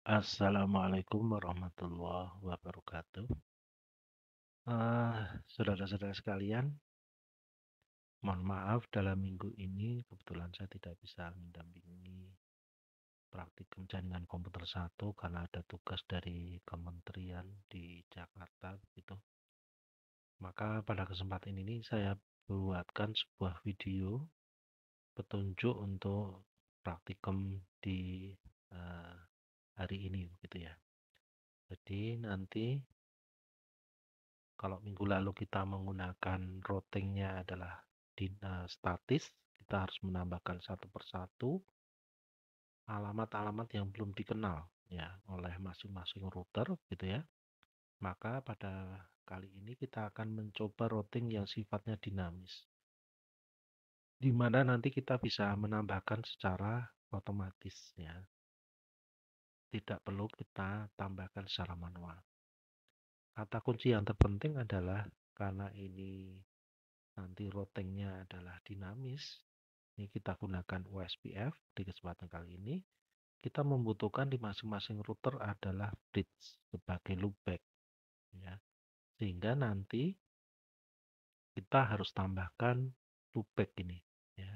Assalamualaikum warahmatullahi wabarakatuh. Saudara-saudara sekalian, mohon maaf dalam minggu ini kebetulan saya tidak bisa mendampingi praktikum jaringan komputer 1 karena ada tugas dari kementerian di Jakarta gitu. Maka pada kesempatan ini saya buatkan sebuah video petunjuk untuk praktikum di eh, hari ini gitu ya. Jadi nanti kalau minggu lalu kita menggunakan routingnya adalah statis, kita harus menambahkan satu persatu alamat-alamat yang belum dikenal ya oleh masing-masing router gitu ya. Maka pada kali ini kita akan mencoba routing yang sifatnya dinamis, di mana nanti kita bisa menambahkan secara otomatis ya. Tidak perlu kita tambahkan secara manual. Kata kunci yang terpenting adalah karena ini nanti routingnya adalah dinamis. Ini kita gunakan OSPF di kesempatan kali ini. Kita membutuhkan di masing-masing router adalah bridge sebagai loopback, ya. Sehingga nanti kita harus tambahkan loopback ini, ya.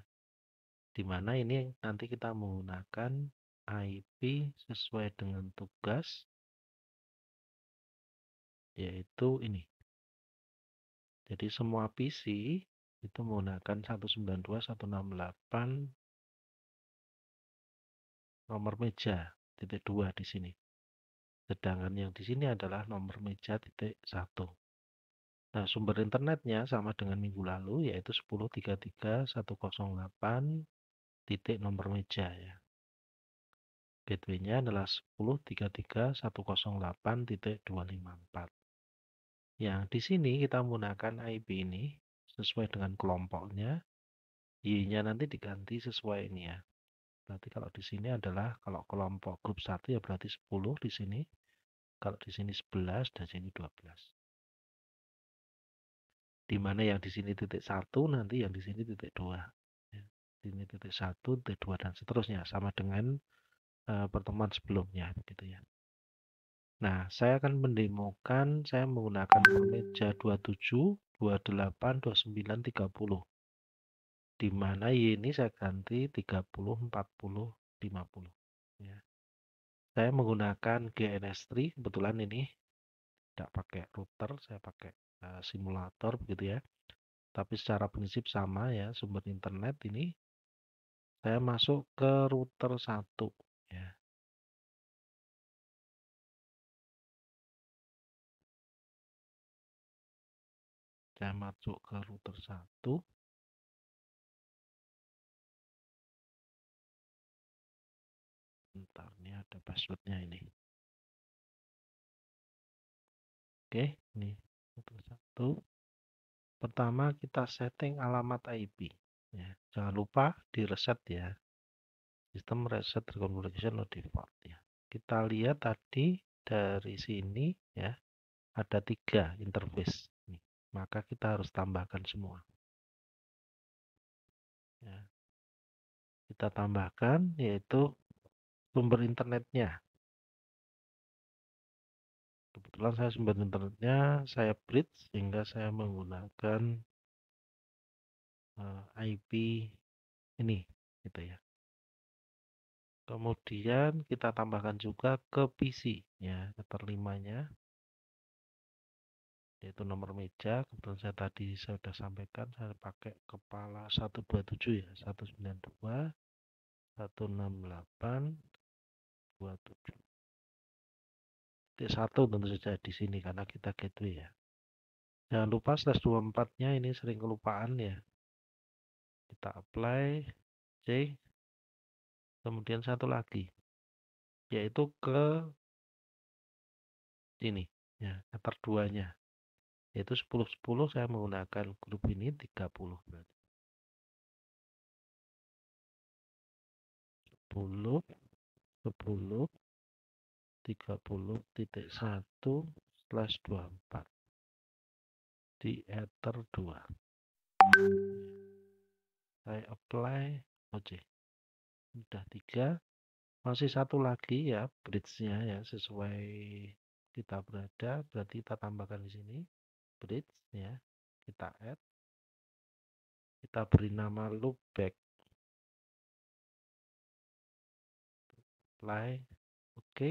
Dimana ini nanti kita menggunakan IP sesuai dengan tugas, yaitu ini. Jadi semua PC itu menggunakan 192.168 nomor meja titik 2 di sini. Sedangkan yang di sini adalah nomor meja titik 1. Nah, sumber internetnya sama dengan minggu lalu, yaitu 10.33.108 titik nomor meja ya. Gateway-nya adalah 10.33.108.254. Yang di sini kita menggunakan IP ini sesuai dengan kelompoknya. Y-nya nanti diganti sesuai ini ya. Berarti kalau di sini adalah kalau kelompok grup 1 ya berarti 10 di sini. Kalau di sini 11 dan sini 12. Di mana yang di sini titik 1 nanti yang di sini titik 2. Ya. Di sini titik 1, titik 2 dan seterusnya sama dengan pertemuan sebelumnya gitu ya. Nah, saya akan mendemokan saya menggunakan meja 27, 28, 29, 30. Di mana Y ini saya ganti 30, 40, 50 ya. Saya menggunakan GNS3 kebetulan ini tidak pakai router, saya pakai simulator begitu ya. Tapi secara prinsip sama ya, sumber internet ini saya masuk ke router 1 ya. Saya masuk ke router 1. Bentar, ini ada passwordnya ini. Oke, ini router 1. Pertama kita setting alamat IP ya. Jangan lupa di reset ya. Sistem reset reconfiguration no default ya. Kita lihat tadi dari sini ya, ada 3 interface nih. Maka kita harus tambahkan semua ya. Kita tambahkan yaitu sumber internetnya. Kebetulan saya sumber internetnya saya bridge sehingga saya menggunakan IP ini gitu ya. Kemudian kita tambahkan juga ke PC ya, ke terlimanya yaitu nomor meja. Kebetulan saya tadi saya sudah sampaikan saya pakai kepala 127 ya, 192 168 27. Titik 1 tentu saja di sini karena kita gateway ya. Jangan lupa /24-nya ini sering kelupaan ya. Kita apply C. Kemudian satu lagi yaitu ke ini ya, meter 2-nya. Yaitu 10-10 saya menggunakan grup ini 30 berarti. 10 10 30.1/24 di ether 2. Saya apply OJ. Sudah 3. Masih satu lagi ya bridge-nya ya, sesuai kita berada, berarti kita tambahkan di sini bridge ya. Kita add, kita beri nama loopback, apply, oke.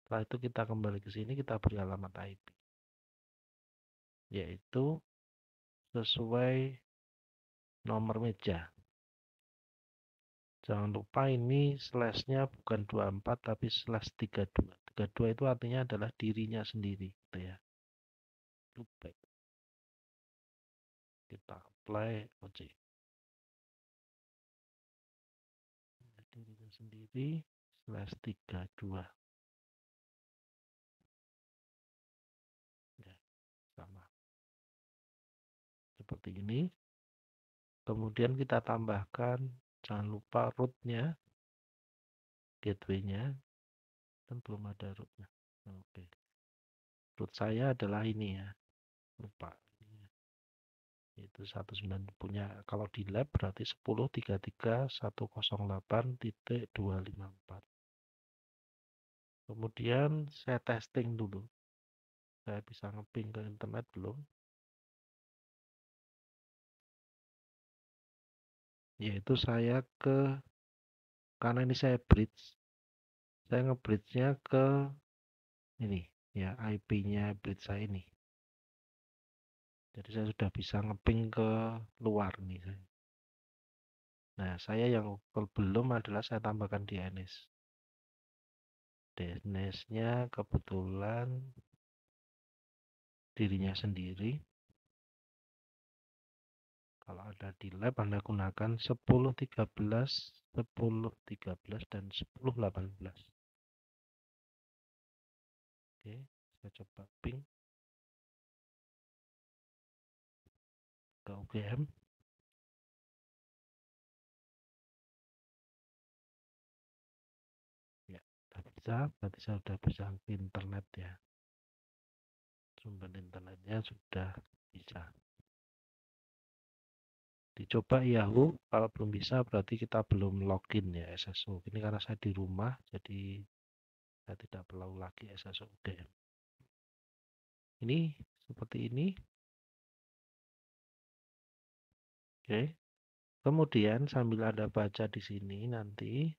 Setelah itu kita kembali ke sini, kita beri alamat IP, yaitu sesuai nomor meja. Jangan lupa ini slashnya bukan 24 tapi slash 32. 32 itu artinya adalah dirinya sendiri gitu ya. Loopback. Kita apply oke. Dirinya sendiri slash 32. Ya, sama. Seperti ini. Kemudian kita tambahkan, jangan lupa rootnya, gateway-nya, kan belum ada rootnya. Oke. Root saya adalah ini ya, lupa. Itu 19 punya, kalau di lab berarti 10.33.108.254. Kemudian saya testing dulu. Saya bisa ngeping ke internet belum? Yaitu saya karena ini saya bridge, saya nge-bridge-nya ke ini ya, IP-nya bridge saya ini. Jadi saya sudah bisa ngeping ke luar nih saya. Nah, saya yang belum adalah saya tambahkan DNS. DNS-nya kebetulan dirinya sendiri. Kalau ada di lab Anda gunakan 10.13, 10.13 dan 10.18. Oke, saya coba ping ke UGM. Ya, sudah bisa. Berarti saya sudah bisa ke internet ya. Sumber internetnya sudah bisa. Dicoba Yahoo, kalau belum bisa berarti kita belum login ya SSO. Ini karena saya di rumah, jadi saya tidak perlu lagi SSO UGM. Ini seperti ini. Oke. Kemudian sambil Anda baca di sini nanti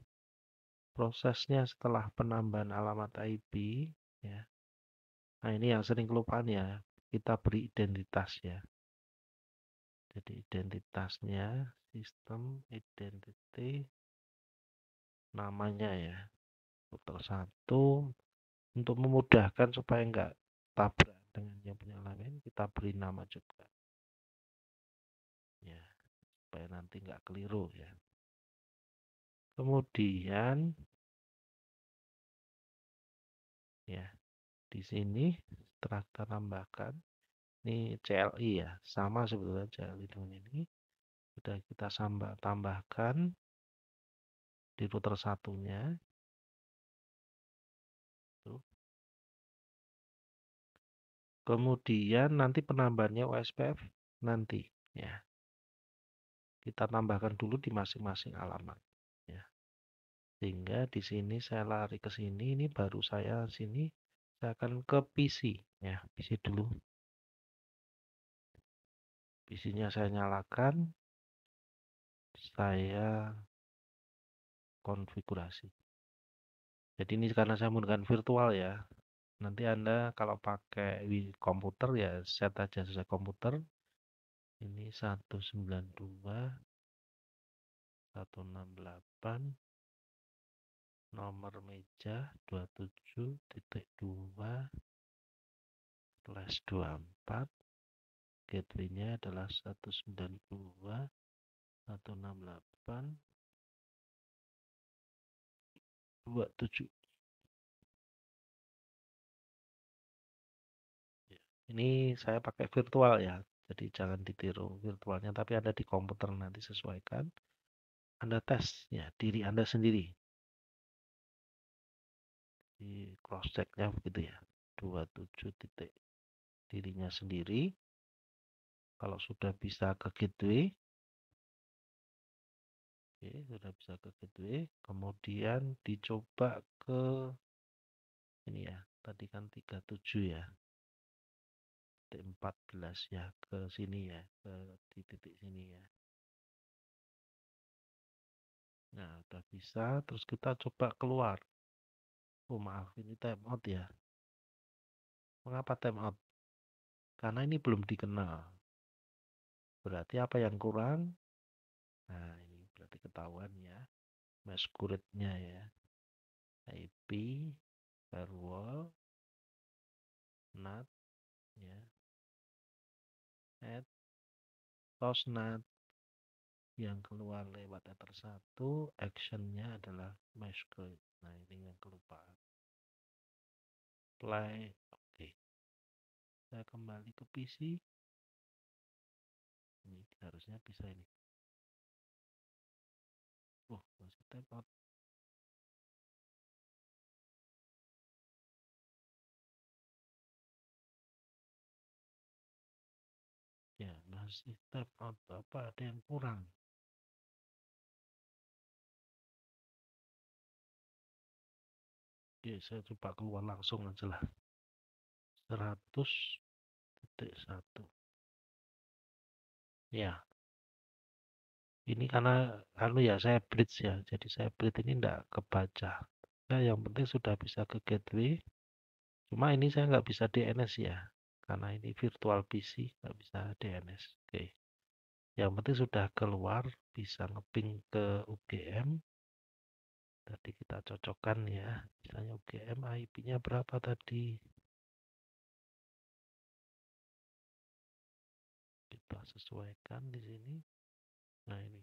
prosesnya setelah penambahan alamat IP ya. Nah, ini yang sering kelupaan ya. Kita beri identitas ya. Jadi identitasnya sistem identity namanya ya. Filter 1 untuk memudahkan supaya enggak tabrak dengan yang punya lain, kita beri nama juga. Ya, supaya nanti enggak keliru ya. Kemudian ya, di sini setelah kita tambahkan ini CLI ya, sama sebetulnya CLI dengan ini. Sudah kita tambahkan di router satunya. Tuh. Kemudian nanti penambahannya OSPF nanti ya. Kita tambahkan dulu di masing-masing alamat ya. Sehingga di sini saya lari ke sini, ini baru saya sini saya akan ke PC ya, PC dulu. PC-nya saya nyalakan, saya konfigurasi. Jadi ini karena saya menggunakan virtual ya. Nanti Anda kalau pakai komputer ya set aja sesuai komputer. Ini 192.168 nomor meja 27.2/24. Gateway-nya adalah 192.168.27. Ini saya pakai virtual ya, jadi jangan ditiru virtualnya, tapi ada di komputer nanti sesuaikan. Anda tes ya diri Anda sendiri. Di cross check-nya begitu ya. 27 titik dirinya sendiri. Kalau sudah bisa ke gateway, Oke, sudah bisa ke gateway. Kemudian dicoba ke ini ya. Tadi kan 37 ya. Titik 14 ya, ke sini ya, ke di titik sini ya. Nah, udah bisa. Terus kita coba keluar. Oh, maaf, ini time out ya. Mengapa time out? Karena ini belum dikenal. Berarti apa yang kurang? Nah, ini berarti ketahuan ya. Masquerade-nya ya. IP, firewall, NAT, ya. Add, Postnat. Yang keluar lewat Ether 1, actionnya adalah Masquerade. Nah, ini yang kelupaan. Play, oke. Saya kembali ke PC. Ini harusnya bisa ini. Masih type out. Ya, masih type out. Apa ada yang kurang? Oke, saya coba keluar langsung aja lah. 100.1. Ya, ini karena ya saya bridge ya. Jadi saya bridge ini enggak kebaca. Ya, yang penting sudah bisa ke gateway. Cuma ini saya nggak bisa DNS ya. Karena ini virtual PC, nggak bisa DNS. Oke. Yang penting sudah keluar, bisa ngeping ke UGM. Tadi kita cocokkan ya. Misalnya UGM IP-nya berapa tadi? Kita sesuaikan di sini. Nah, ini.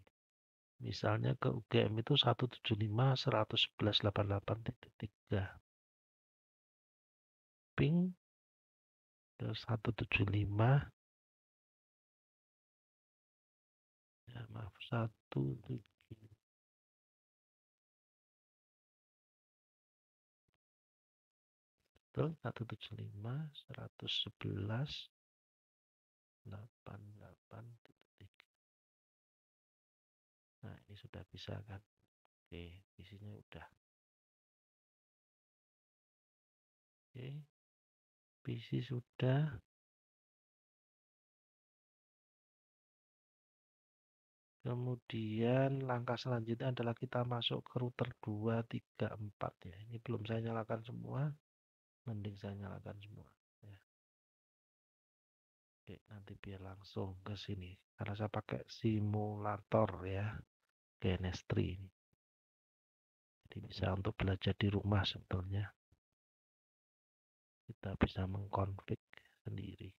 Misalnya ke UGM itu 175.111.88.3. Ping ke 175. Ya, maaf, 17. Betul, 175.111.88.3. Nah, ini sudah bisa kan? Oke, isinya udah. Oke, PC sudah. Kemudian langkah selanjutnya adalah kita masuk ke router 2, 3, 4 ya. Ini belum saya nyalakan semua. Mending saya nyalakan semua ya. Oke, nanti biar langsung ke sini. Karena saya pakai simulator ya. GNS3 ini. Jadi bisa untuk belajar di rumah sebetulnya. Kita bisa mengkonfig sendiri.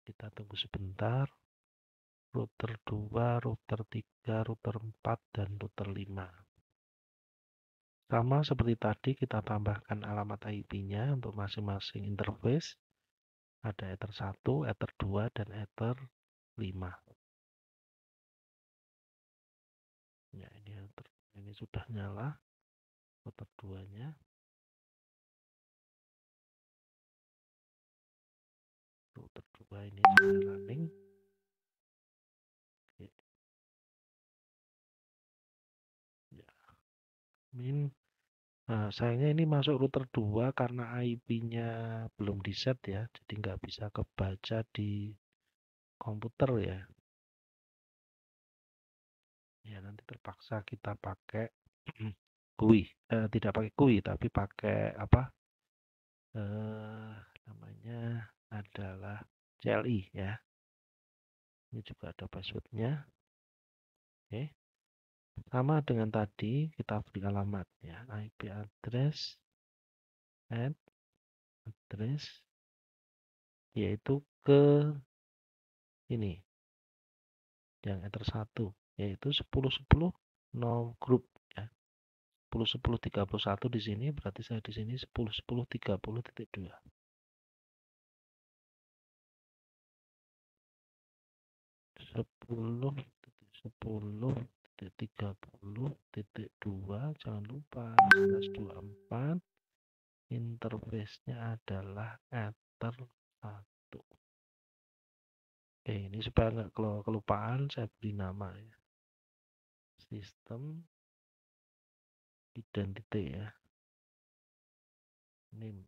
Kita tunggu sebentar. Router 2, router 3, router 4, dan router 5. Sama seperti tadi, kita tambahkan alamat IP-nya untuk masing-masing interface. Ada Ether 1, Ether 2, dan Ether 5. Ya, ini sudah nyala. Router 2-nya. Router 2 ini sudah running. Oke. Ya. Sayangnya ini masuk router 2 karena IP-nya belum di set ya. Jadi nggak bisa kebaca di komputer ya. Ya, nanti terpaksa kita pakai GUI. Tidak pakai GUI, tapi pakai apa? Namanya adalah CLI ya. Ini juga ada passwordnya. Oke. Sama dengan tadi, kita beri alamat ya. IP address, add address, yaitu ke ini. Yang Ether 1, yaitu 10.10 no group ya. 10.10.31 di sini, berarti saya di sini 10.10.30.2. 10.10.30.2, jangan lupa 11.24. Interface-nya adalah Ether 1. Oke, ini supaya nggak kelupaan, saya beri nama ya. Sistem identity ya. Name.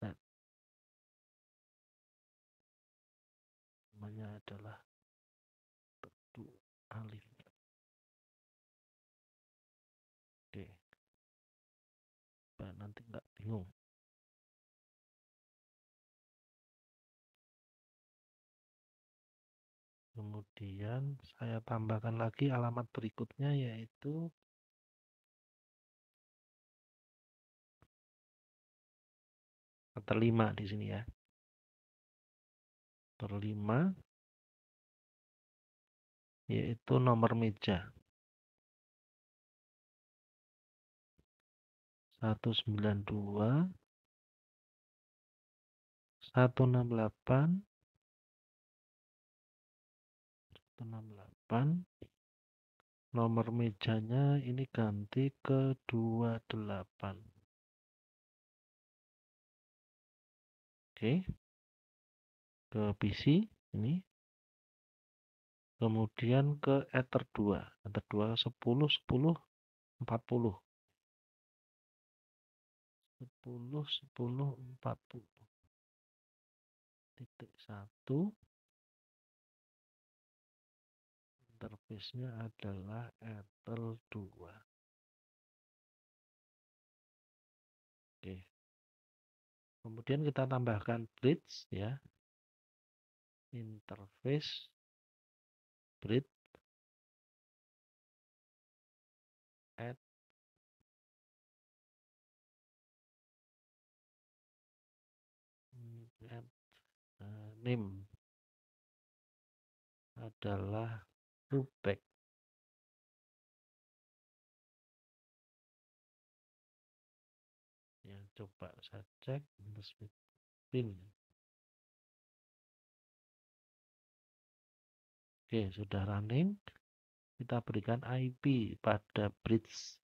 Nah, namanya adalah tedu alif. Oke, supaya nanti nggak bingung. Kemudian saya tambahkan lagi alamat berikutnya yaitu terlima di sini ya. Terlima yaitu nomor meja 192 168 168. Nomor mejanya ini ganti ke 28. Oke, ke PC ini. Kemudian ke Ether 2. Ether 2 10 10 40. 10 10 40. Titik 1. Interface-nya adalah Ether 2. Oke. Kemudian kita tambahkan bridge ya. Interface bridge add name adalah loopback. Ya, coba saya cek pin. Oke, sudah running. Kita berikan IP pada bridge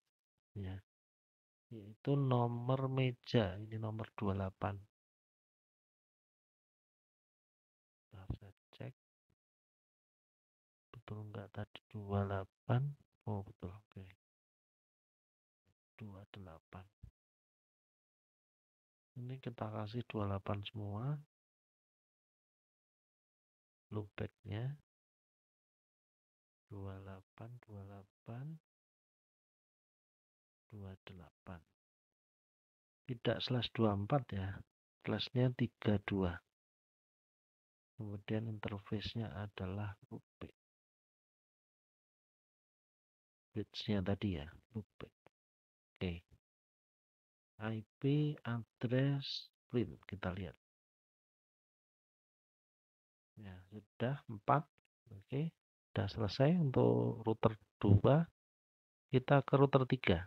ya, yaitu nomor meja. Ini nomor 28. Nah, saya cek betul enggak tadi 28. Oh betul, oke. 28. Ini kita kasih 28 semua. Loopbacknya 28 28 28. Tidak slash 24 ya. Slashnya 32. Kemudian interface-nya adalah loopback. Bridge-nya tadi ya, loopback. Oke. IP address print kita lihat. Ya, sudah 4. Oke. Sudah selesai untuk router 2. Kita ke router 3.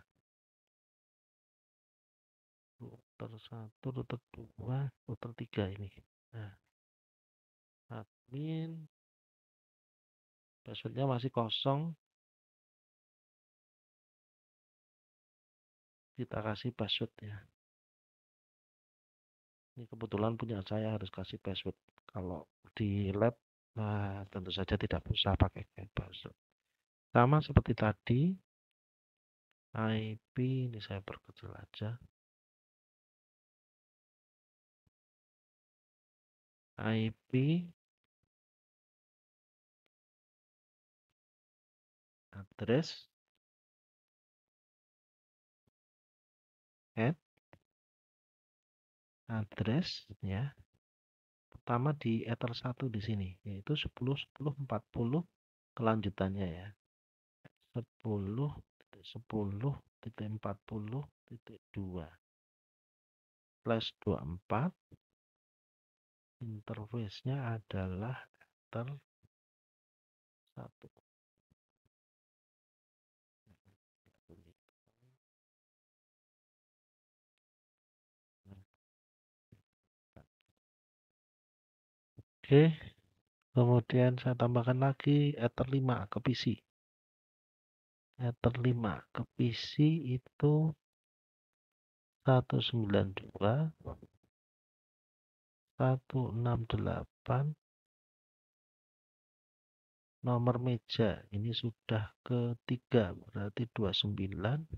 Router 1, router 2, router 3 ini. Nah, admin passwordnya masih kosong. Kita kasih password ya. Ini kebetulan punya saya harus kasih password. Kalau di lab, nah, tentu saja tidak usah pakai password. Sama seperti tadi, IP ini saya perkecil aja. IP address add address ya. Pertama di Ether 1 di sini yaitu 10 10 40 kelanjutannya ya. 10 10 40 2 slash 24. Interface-nya adalah Ether 1. Oke, kemudian saya tambahkan lagi Ether 5 ke PC. Ether 5 ke PC itu 192, 168, nomor meja ini sudah ketiga, berarti 29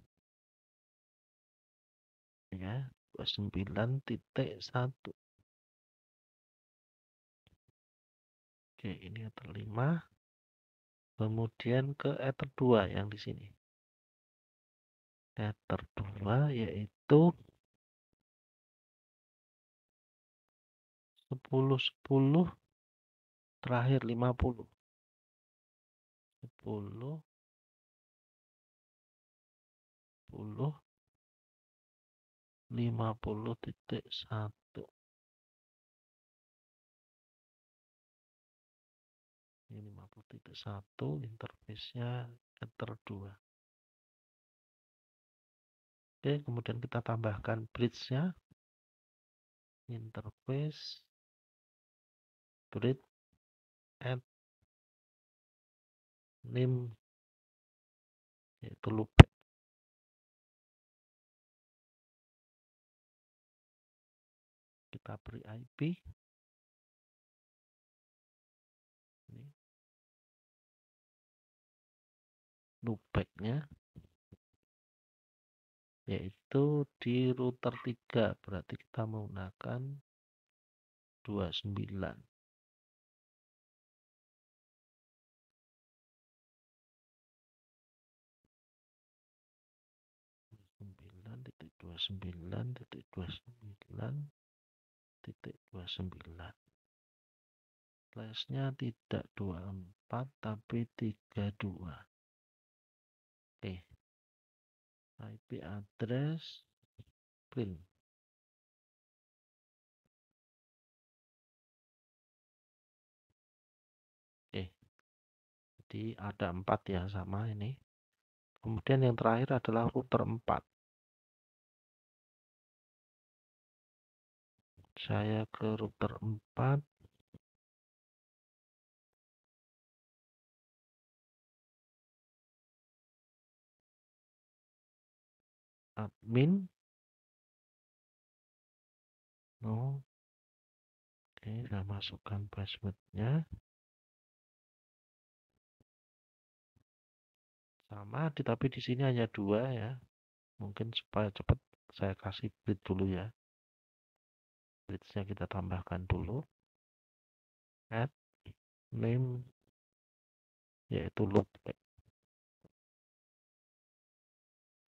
ya, 29.1. Oke, ini ether 5. Kemudian ke ether 2 yang di sini. Ether 2 yaitu 10 10 terakhir 50. 10 10 50.1. Ini 50.1, interface-nya ether 2. Oke, kemudian kita tambahkan bridge-nya. Interface bridge add name yaitu loopback. Kita beri IP. Ini loopback-nya yaitu di router 3, berarti kita menggunakan 29. 29.29.29. Flashnya tidak 24 tapi 32. Oke, IP address print. Oke, jadi ada 4 ya, sama ini. Kemudian yang terakhir adalah router 4. Saya ke router 4. Admin. Oh, oke, saya masukkan passwordnya. Sama, tapi di sini hanya 2 ya. Mungkin supaya cepat saya kasih bridge dulu ya. Bridge-nya kita tambahkan dulu. Add name yaitu loopback.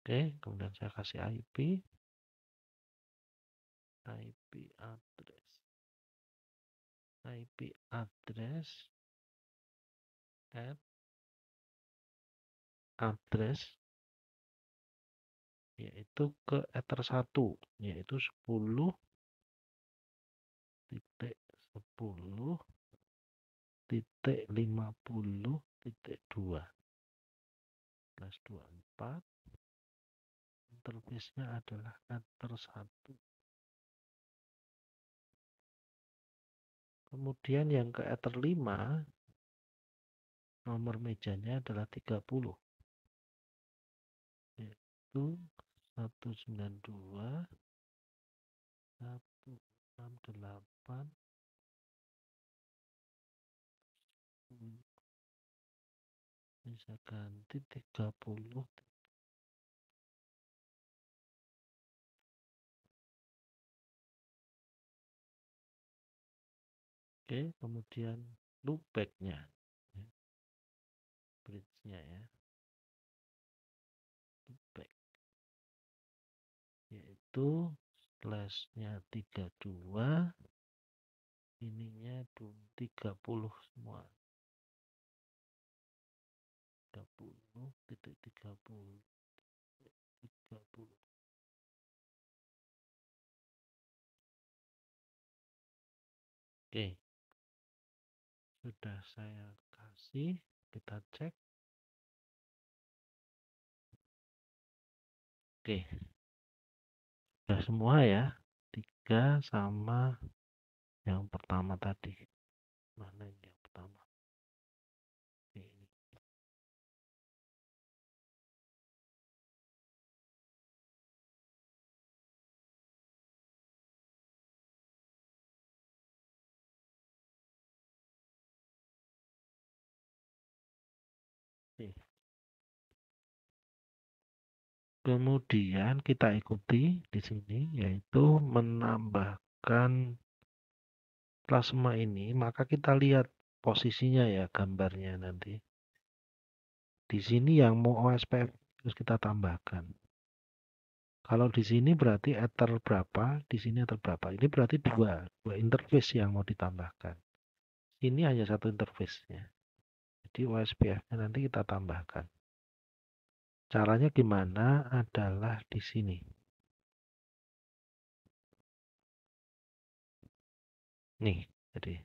Oke, kemudian saya kasih IP address add address yaitu ke ether 1 yaitu 10.10.50.2 plus 24. Interface-nya adalah ether 1. Kemudian yang ke ether 5, nomor mejanya adalah 30, yaitu 192, 168, bisa ganti 30. Oke, kemudian loopback-nya, ya, bridge-nya ya, loopback yaitu slash-nya 32, ininya 30 semua. 30.30 30. Oke, sudah saya kasih, kita cek. Oke, sudah semua ya, 3 sama yang pertama tadi. Mana yang pertama? Oke, ini. Oke. Kemudian kita ikuti di sini yaitu menambahkan plasma ini, maka kita lihat posisinya ya gambarnya nanti. Di sini yang mau OSPF terus kita tambahkan. Kalau di sini berarti ether berapa, di sini ether berapa. Ini berarti dua interface yang mau ditambahkan. Ini hanya satu interface-nya. Jadi OSPF-nya nanti kita tambahkan. Caranya gimana adalah di sini. Nih, jadi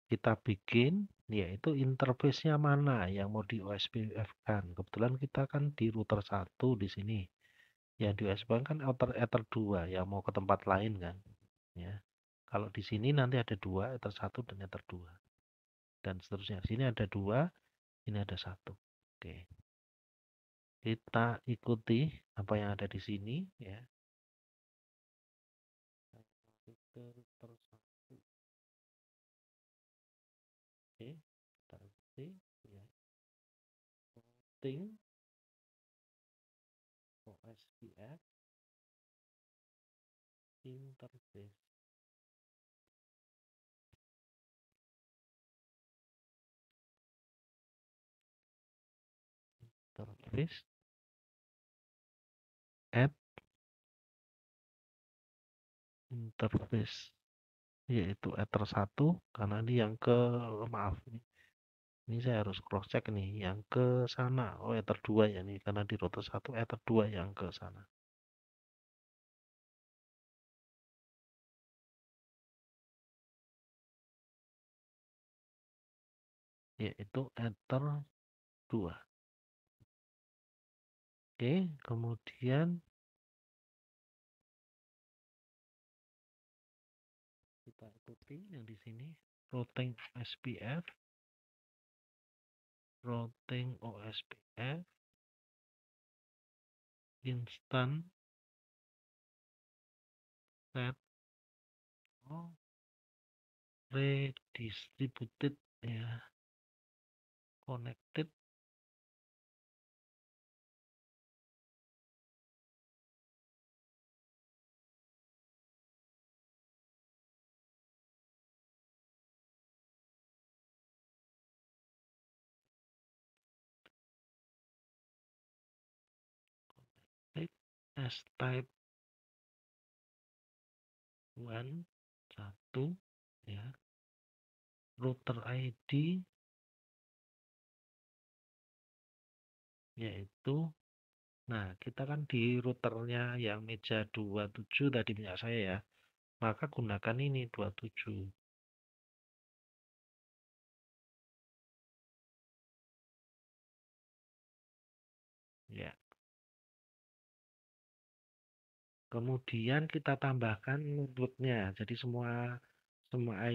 kita bikin yaitu interface-nya mana yang mau di OSPF-kan. Kebetulan kita kan di router 1 di sini. Yang di OSPF kan ether 2 yang mau ke tempat lain kan. Ya. Kalau di sini nanti ada dua, ether 1 dan ether 2. Dan seterusnya. Sini ada dua, ini ada satu. Oke. Kita ikuti apa yang ada di sini ya. Router 1. Oke, kita ikuti ya. Routing OSPF interface. Interface add interface yaitu ether 1 karena ini yang ke maaf ini saya harus cross check nih yang ke sana. Oh, ether 2 ya nih karena di router 1 ether 2 yang ke sana. Yaitu ether 2. Oke, kemudian kita ikuti yang di sini routing OSPF instant set oh, redistributed ya connected as type 1 1 ya router ID yaitu nah kita kan di routernya yang meja 27 tadi punya saya ya maka gunakan ini 27 ya kemudian kita tambahkan networknya jadi semua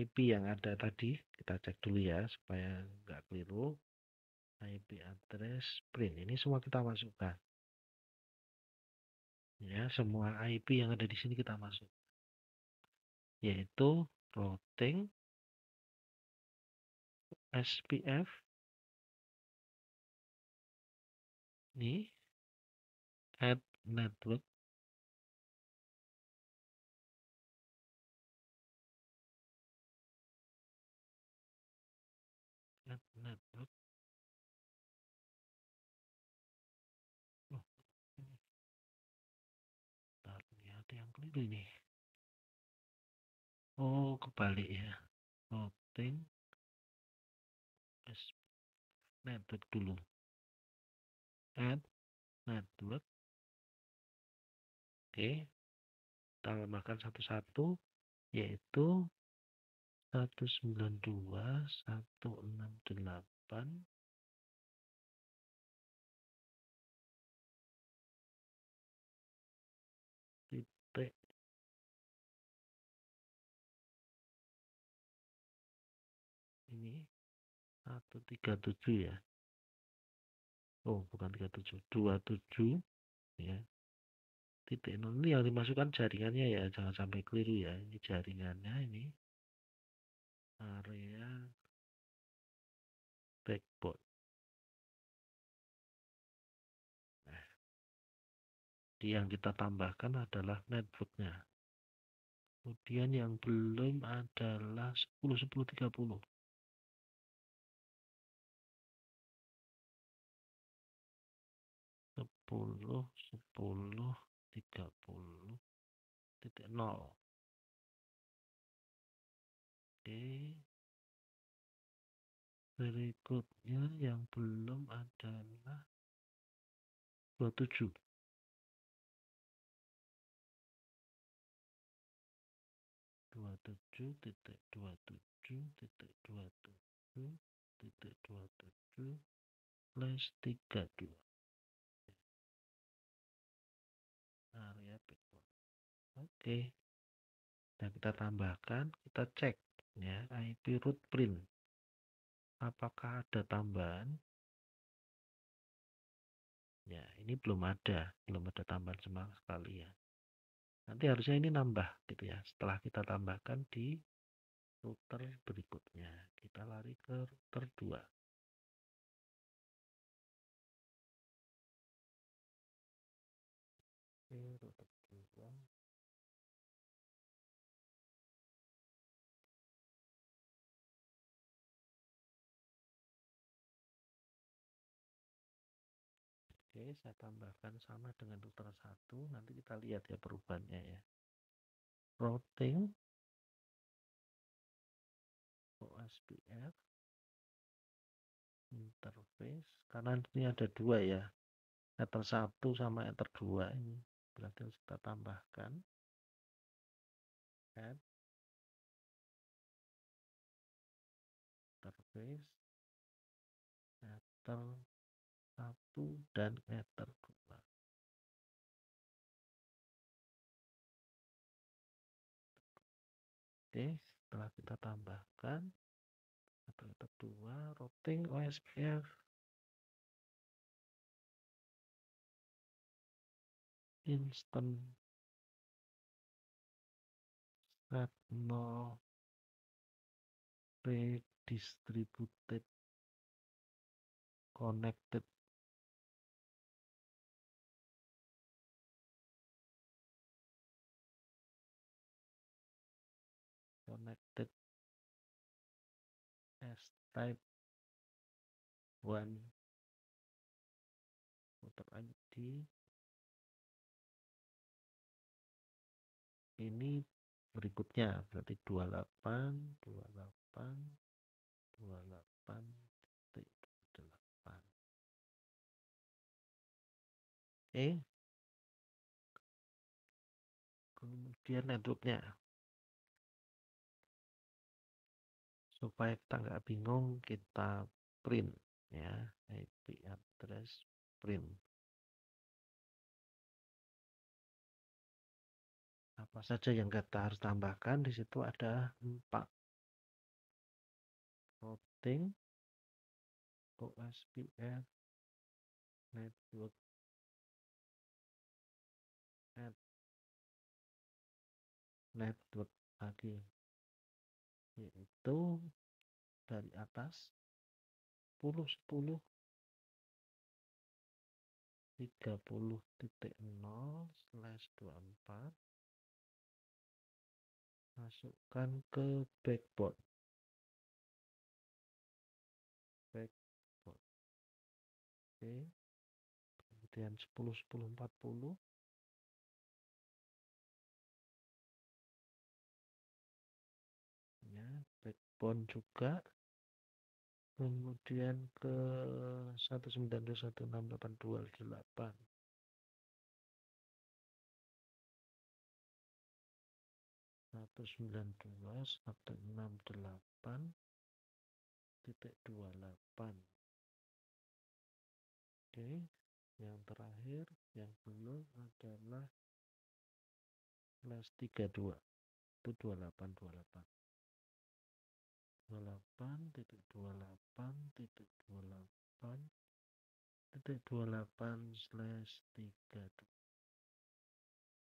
IP yang ada tadi kita cek dulu ya supaya nggak keliru IP address print ini semua kita masukkan ya semua IP yang ada di sini kita masuk yaitu routing SPF ini add network add network oh, ternyata yang keliru ini oh kebalik ya routing network dulu add network oke kita tambahkan satu-satu yaitu 192.168 titik ini 137 ya oh bukan 37 27 ya titik nol ini yang dimasukkan jaringannya ya jangan sampai keliru ya ini jaringannya ini area backbone Yang kita tambahkan adalah networknya. Kemudian yang belum adalah 10 10 30. 10 10 30.0. Oke, berikutnya yang belum adalah 27. 27.27.27.27/32 area backbone. Oke, dan kita tambahkan, kita cek ya IP root print. Apakah ada tambahan? Ya, ini belum ada tambahan sama sekali ya. Nanti harusnya ini nambah gitu ya. Setelah kita tambahkan di router berikutnya, kita lari ke router 2. Oke, router 2. Oke, saya tambahkan sama dengan router 1. Nanti kita lihat ya perubahannya ya. Routing OSPF interface, karena ini ada dua ya, ether 1 sama ether 2 ini. Berarti harus kita tambahkan add interface ether 1 dan ether 2. Oke, setelah kita tambahkan ether 2, routing OSPF instant set no redistributed connected as type 1 router ID. Ini berikutnya berarti 28.28.28.8. Oke, kemudian networknya, supaya kita nggak bingung, kita print ya IP address print. Apa saja yang kita harus tambahkan? Di situ ada 4. Routing OSPF network add network lagi, yaitu dari atas 10.10.30.0/24, masukkan ke backbone. Oke, kemudian 10.10.40 ya, backbone juga, kemudian ke 192.168.2.8, 192.168.28. Oke, yang terakhir yang belum adalah /32 itu 28.28 28.28.28/32.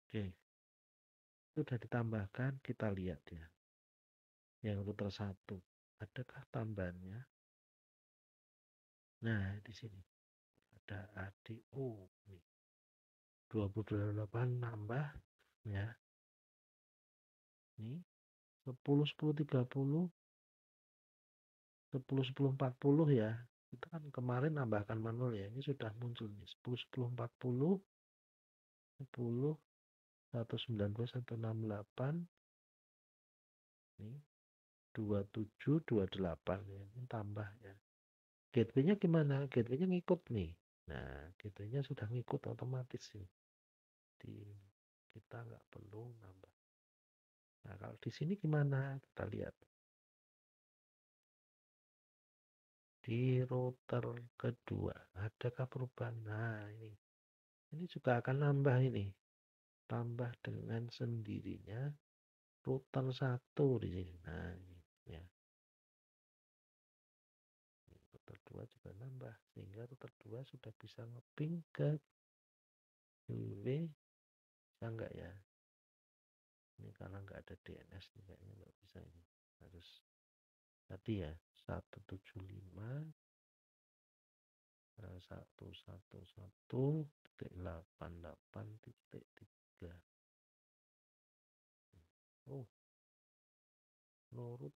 Oke, itu sudah ditambahkan. Kita lihat ya, yang router 1 adakah tambahannya? Nah, di sini ada ADO nih. 28 nambah ya. Ini 10 10 30 10 10 40 ya. Kita kan kemarin nambahkan manual ya. Ini sudah muncul nih 10 10 40 10 119 168 ini 27 28 ya. Ini tambah ya. Gateway-nya gimana? Gateway-nya ngikut nih. Nah, gateway-nya sudah ngikut otomatis sih. Kita nggak perlu nambah. Nah, kalau di sini gimana? Kita lihat. Di router kedua, adakah perubahan? Nah, ini juga akan nambah ini. Tambah dengan sendirinya router satu di sini. Nah, ini ya. Router 2 juga nambah sehingga router 2 sudah bisa ngeping ke UW. Bisa enggak ya? Ini karena nggak ada DNS nih, kayaknya nggak bisa ini. Harus tadi ya 175 111.88.3. Oh, no root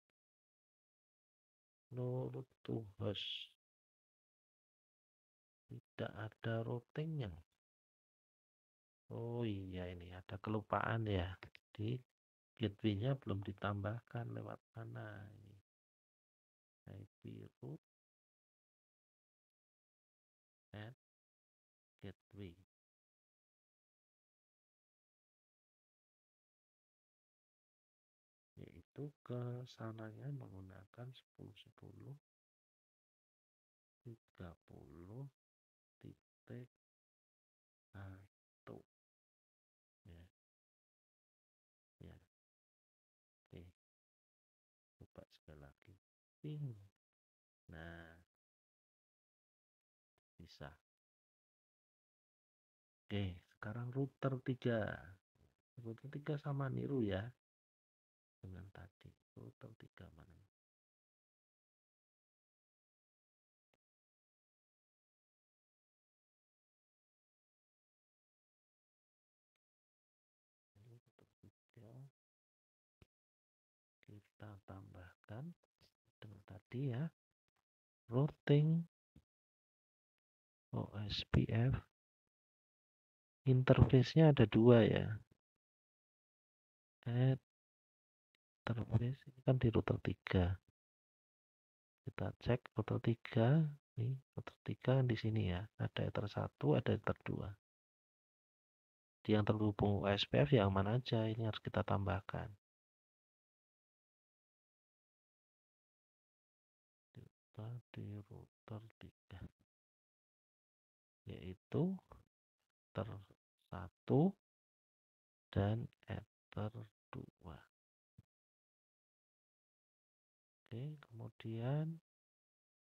to host. Tidak ada routingnya. Oh iya, ini ada kelupaan ya. Di gateway-nya belum ditambahkan lewat mana ini. IP root at gateway. Yaitu ke sananya menggunakan 10.10 30 titik 1 ya. Ya. Oke. Coba sekali lagi. Ping. Nah, bisa. Oke, sekarang router 3. Router 3 sama niru ya dengan tadi. Router 3 mana? Ini router 3 kita tambahkan dengan tadi ya. Routing OSPF. Interface-nya ada 2 ya. Add interface ini kan di router 3. Kita cek router 3. Nih, router 3 di sini ya. Ada ether 1, ada ether 2. Di yang terhubung OSPF yang mana aja ini harus kita tambahkan. Kita di router 3 yaitu ether 1 dan ether 2. Oke, kemudian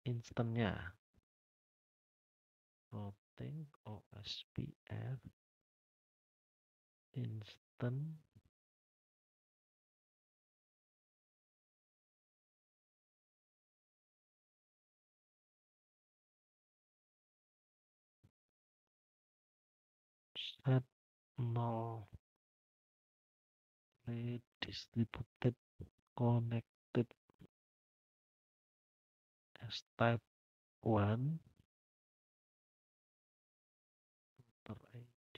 instannya routing OSPF instant set 0 redistributed connected as type 1 router ID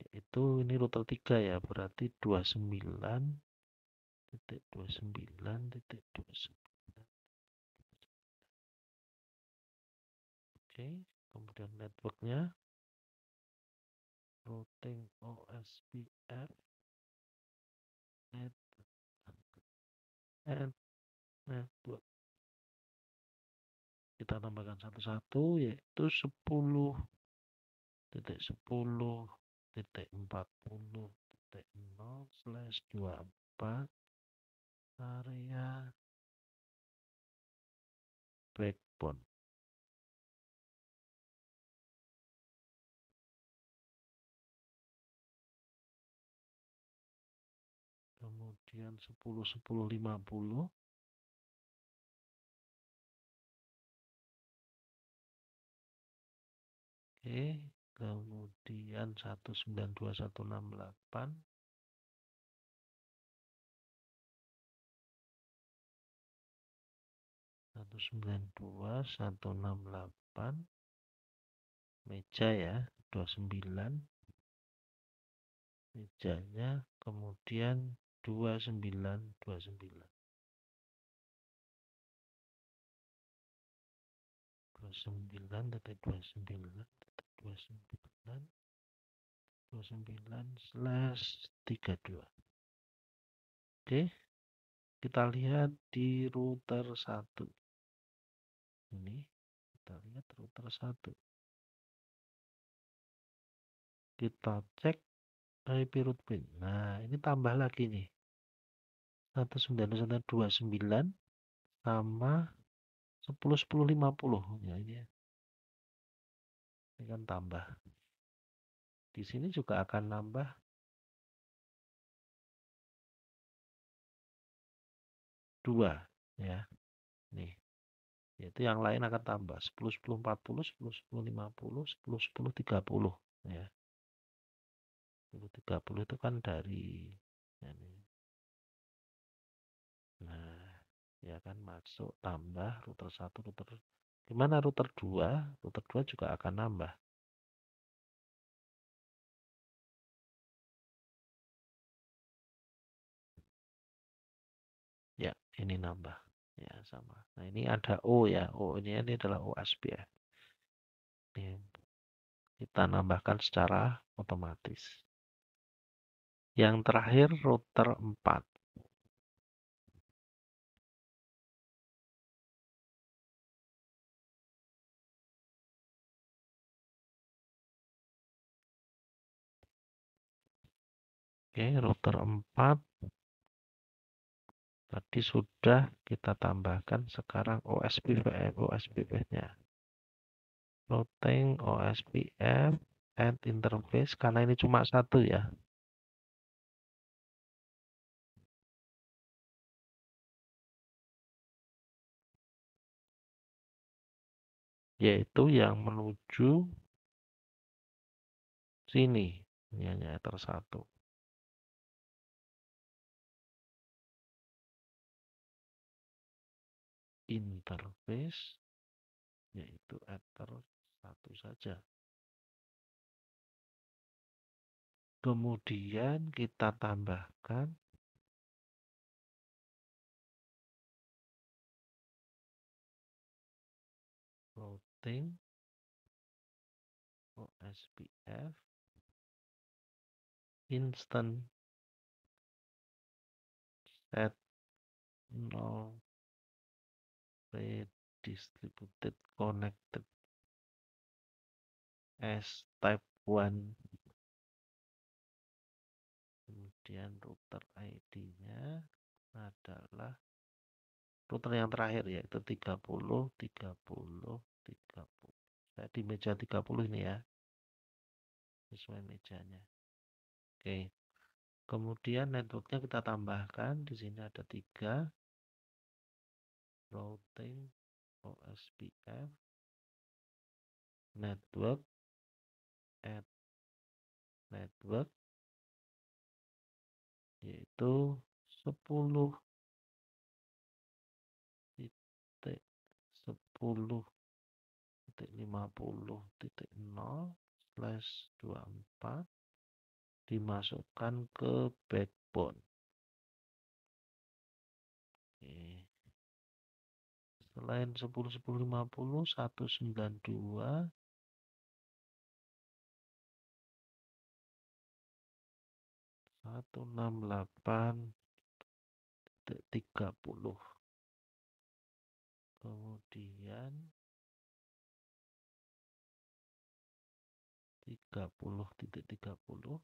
yaitu ini router 3 ya, berarti 29.29.29. Oke, kemudian networknya routing OSPF and network. Kita tambahkan satu-satu yaitu 10.10.40.0/24 area backbone. Kemudian 10.10.50 oke, Oke, kemudian 192.168. 192.168 meja ya, 29 mejanya, kemudian 2929 29/29/29/32. Oke, kita lihat di router 1. Ini kita lihat router 1. Kita cek IP route pin. Nah, ini tambah lagi nih. 192.169 sama 10.10.50. Ya, ini ya. Ini kan tambah. Di sini juga akan nambah 2 ya. Nih. Yaitu yang lain akan tambah 10.10.40, 10.10.50, 10.10.30 ya. 10.30 itu kan dari ini. Nah, ya kan masuk tambah router 1, router gimana router 2? Router 2 juga akan nambah. Ya, ini nambah. Ya, sama. Nah, ini ada O ya. O ini adalah OSP ya. Ini kita nambahkan secara otomatis. Yang terakhir router 4. Oke, router 4 tadi sudah kita tambahkan, sekarang OSPF, OSPF-nya. Routing OSPF add interface, karena ini cuma satu ya. Yaitu yang menuju sini. Ini hanya ether 1. Interface yaitu ether 1 saja. Kemudian kita tambahkan routing OSPF instant set 0 redistributed connected as type 1. Kemudian router ID-nya adalah router yang terakhir yaitu 30 30 30. Saya di meja 30 ini ya. Sesuai mejanya. Oke. Kemudian networknya kita tambahkan. Di sini ada 3. Routing OSPF network add network yaitu 10 titik 10.50.0/24 dimasukkan ke backbone. Oke. Selain 10.10.50, 192 168.30. Kemudian 30.30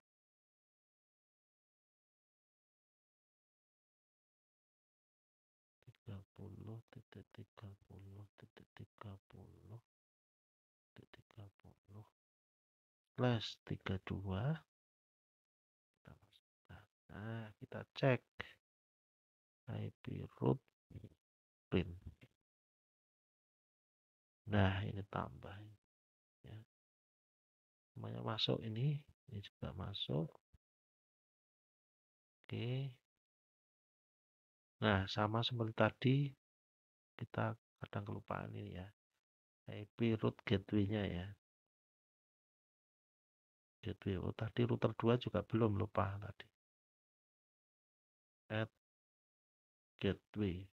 30.30/32. Nah, kita cek IP route print. Nah, ini tambah ya. semuanya masuk ini juga masuk. Oke. Nah, sama seperti tadi, kita kadang kelupaan ini ya. IP root gateway-nya ya. Gateway. Oh, tadi router 2 juga belum, lupa tadi. Add gateway.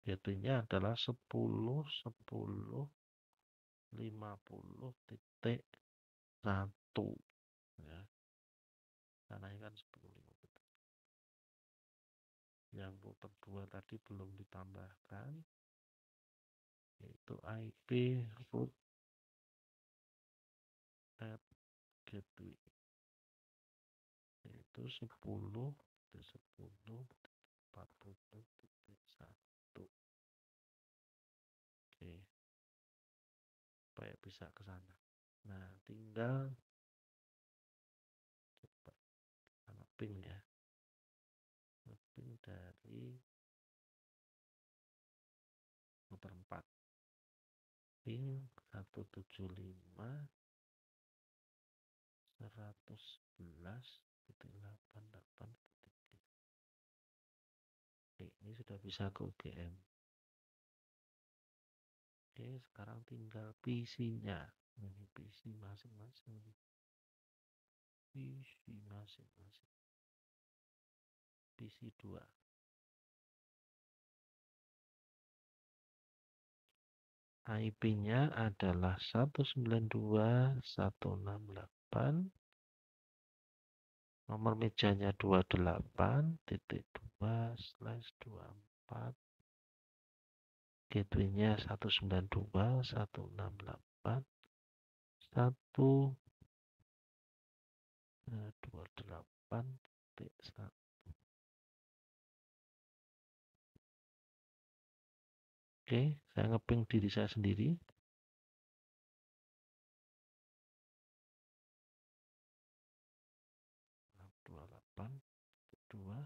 Gateway-nya adalah 10.10.50.1 ya. Karena ini kan 10.50. Yang router 2 tadi belum ditambahkan, yaitu IP root add gateway, yaitu 10.10.40.1. Oke, supaya bisa ke sana. Nah, tinggal coba ping ya. Ping dari router 4. Ping 175.111.88.3. Oke, ini sudah bisa ke UGM. Oke, sekarang tinggal PC-nya. Ini PC masing-masing. PC masing-masing. PC 2. IP-nya adalah 192.168. Nomor mejanya 28.2/24. Gateway-nya 192.168.1. Oke, saya ngeping diri saya sendiri. Dua.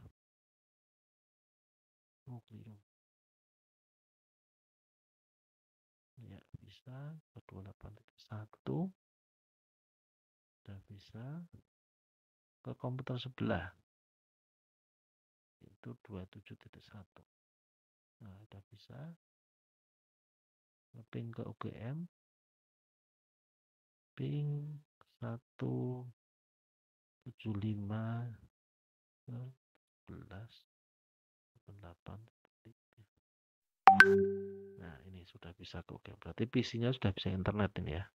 Oh, keliru. Ya, bisa ke 28.1. Sudah bisa ke komputer sebelah. Itu 27.1. Nah, sudah bisa ngeping ke UGM. Ping 175.11.8. Nah, ini sudah bisa ke UGM. Berarti PC-nya sudah bisa internet ini ya.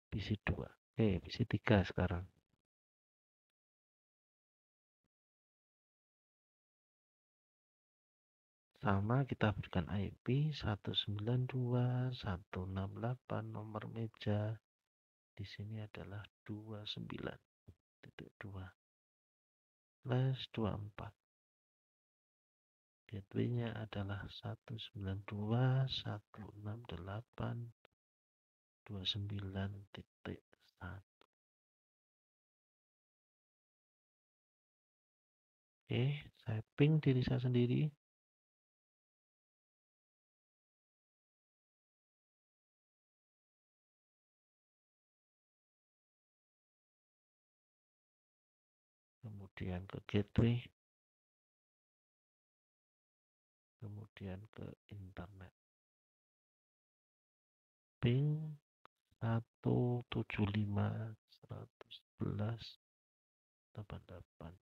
PC 2. Oke, PC 3 sekarang. Sama, kita berikan IP 192.168, nomor meja di sini adalah 29.2/24. Gateway-nya adalah 192.168.29.1. Oke, saya ping diri saya sendiri. Kemudian ke gateway. Kemudian ke internet. Ping 175.111.88.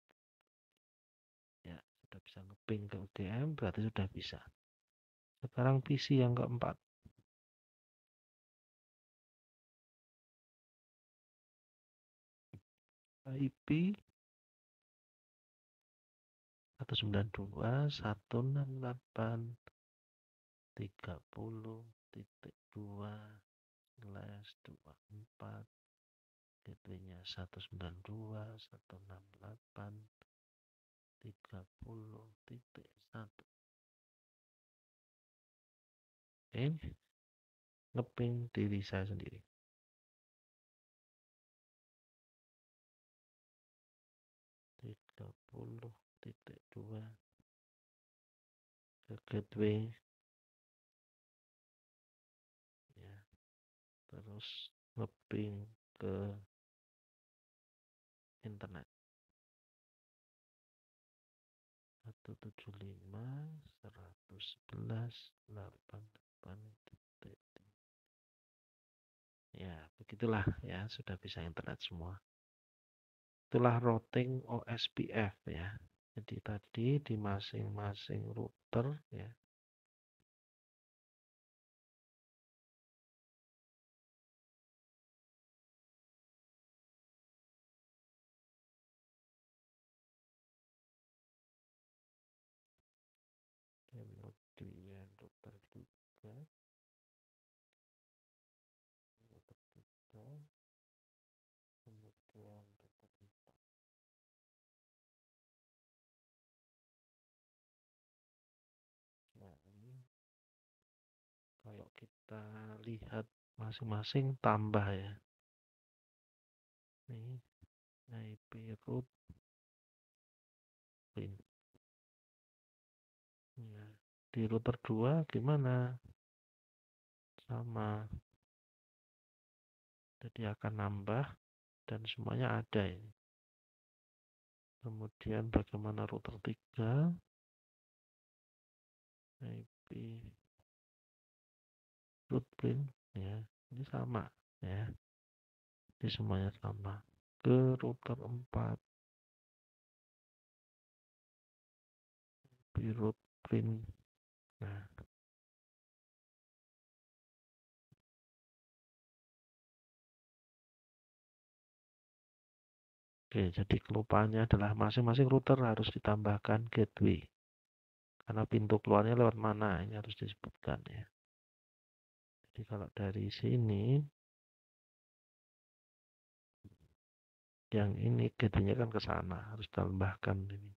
Ya, sudah bisa ngeping ke UGM, berarti sudah bisa. Sekarang PC yang keempat. IP 192.168.30.2/24. Gateway-nya 192.168.30.1. Oke, ngeping diri saya sendiri. Tiga puluh titik dua ke gateway ya, terus nge-ping ke internet 175.111.88. Ya, begitulah ya, sudah bisa internet semua. Itulah routing OSPF ya. Jadi tadi di masing-masing router ya. Kemudian router 3, router 3, kemudian router 4. Nah, ini kalau kita lihat masing-masing tambah ya. Ini IP root pin. Ya. Di router 2 gimana? Sama. Jadi akan nambah dan semuanya ada ini. Kemudian bagaimana router 3? IP root pin ya. Ini sama ya. Ini semuanya sama. Ke router 4 IP root pin. Nah, oke, jadi kelupaannya adalah masing-masing router harus ditambahkan gateway. Karena pintu keluarnya lewat mana, ini harus disebutkan ya. Jadi kalau dari sini, yang ini gateway-nya kan ke sana, harus ditambahkan ini.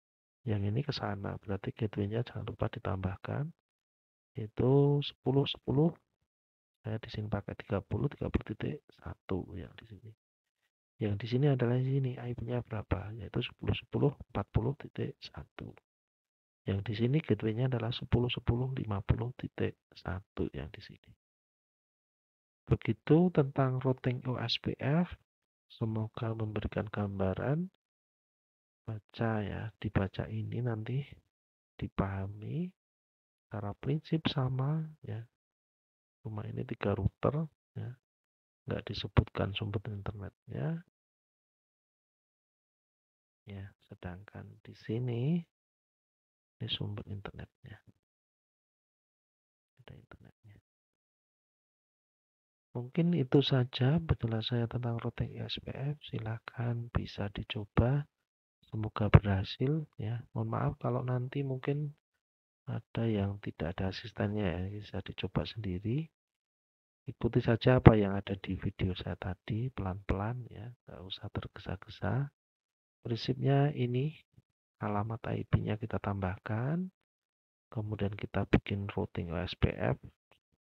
Yang ini ke sana, berarti gateway-nya jangan lupa ditambahkan. Itu 10 saya di sini pakai 30.1 yang di sini. Yang di sini adalah ini IP-nya berapa? Yaitu 10.10.40.1. Yang di sini gateway-nya adalah 10.10.50.1 yang di sini. Begitu tentang routing OSPF. Semoga memberikan gambaran. Baca ya, dibaca ini nanti dipahami. Secara prinsip sama ya. Cuma ini 3 router ya. Nggak disebutkan sumber internetnya. Ya, sedangkan di sini ini sumber internetnya. Ada internetnya. Mungkin itu saja penjelasan saya tentang routing OSPF. Silakan bisa dicoba. Semoga berhasil ya. Mohon maaf kalau nanti mungkin ada yang tidak ada asistennya ya. Bisa dicoba sendiri. Ikuti saja apa yang ada di video saya tadi pelan-pelan ya. Nggak usah tergesa-gesa. Prinsipnya ini alamat IP-nya kita tambahkan. Kemudian kita bikin routing OSPF.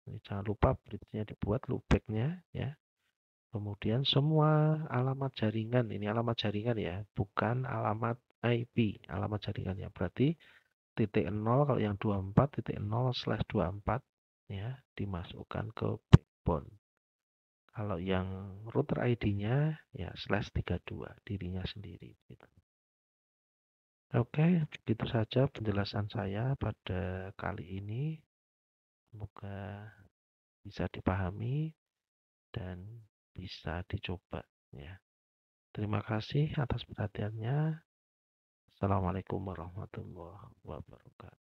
Ini jangan lupa bridge-nya dibuat loopback-nya ya. Kemudian semua alamat jaringan, ini alamat jaringan ya, bukan alamat IP, alamat jaringannya. Berarti titik 0 kalau yang 24.0/24 ya dimasukkan ke backbone. Kalau yang router ID-nya ya /32 dirinya sendiri. Gitu. Oke, begitu saja penjelasan saya pada kali ini. Semoga bisa dipahami dan bisa dicoba ya. Terima kasih atas perhatiannya. Assalamualaikum warahmatullahi wabarakatuh.